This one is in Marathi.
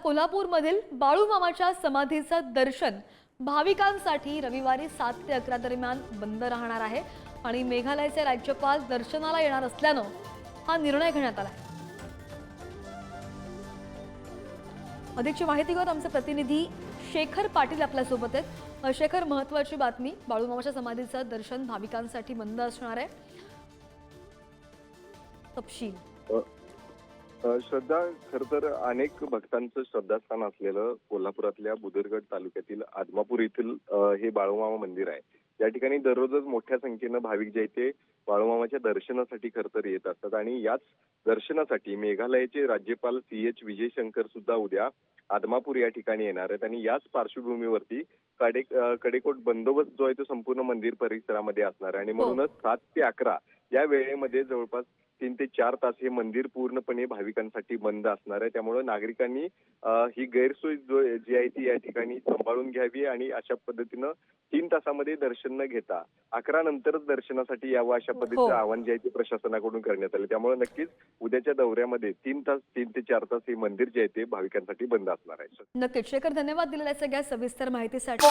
कोल्हापूरमधील बाळूमामाच्या समाधीचं दर्शन भाविकांसाठी रविवारी 7 ते 11 दरम्यान बंद राहणार आहे आणि मेघालयचे राज्यपाल दर्शनाला येणार असल्यानं हा निर्णय घेण्यात आला आहे। अधिकची माहिती घेऊन आमचे प्रतिनिधी शेखर पाटील आपल्या सोबत आहेत। शेखर, महत्त्वाची बातमी, बाळूमामाच्या समाधीचं दर्शन भाविकांसाठी बंद असणार आहे, तपशील। श्रद्धा, खर तर अनेक भक्तांचं श्रद्धास्थान असलेलं कोल्हापुरातल्या बुदरगड तालुक्यातील आदमापूर येथील हे बाळूमामा मंदिर आहे। या ठिकाणी दररोजच मोठ्या संख्येनं भाविक जे ते बाळूमामाच्या दर्शनासाठी खर तर येत असतात आणि याच दर्शनासाठी मेघालयाचे राज्यपाल CH विजयशंकर सुद्धा उद्या आदमापूर या ठिकाणी येणार आहेत आणि याच पार्श्वभूमीवरती कडेकोट बंदोबस्त जो आहे तो संपूर्ण मंदिर परिसरामध्ये असणार आहे आणि म्हणूनच 7 ते 11 या वेळेमध्ये जवळपास 3 ते 4 तास हे मंदिर पूर्णपणे भाविकांसाठी बंद असणार आहे। त्यामुळे नागरिकांनी ही गैरसोय जी आहे ती या ठिकाणी सांभाळून घ्यावी आणि अशा पद्धतीनं 3 तासामध्ये दर्शन न घेता 11 नंतरच दर्शनासाठी यावं अशा पद्धतीचं आवाहन जे आहे ते प्रशासनाकडून करण्यात आलं। त्यामुळे नक्कीच उद्याच्या दौऱ्यामध्ये 3 ते 4 तास हे मंदिर जे आहे ते भाविकांसाठी बंद असणार आहे। नक्कीच शेखर, धन्यवाद दिलेल्या सगळ्या सविस्तर माहितीसाठी।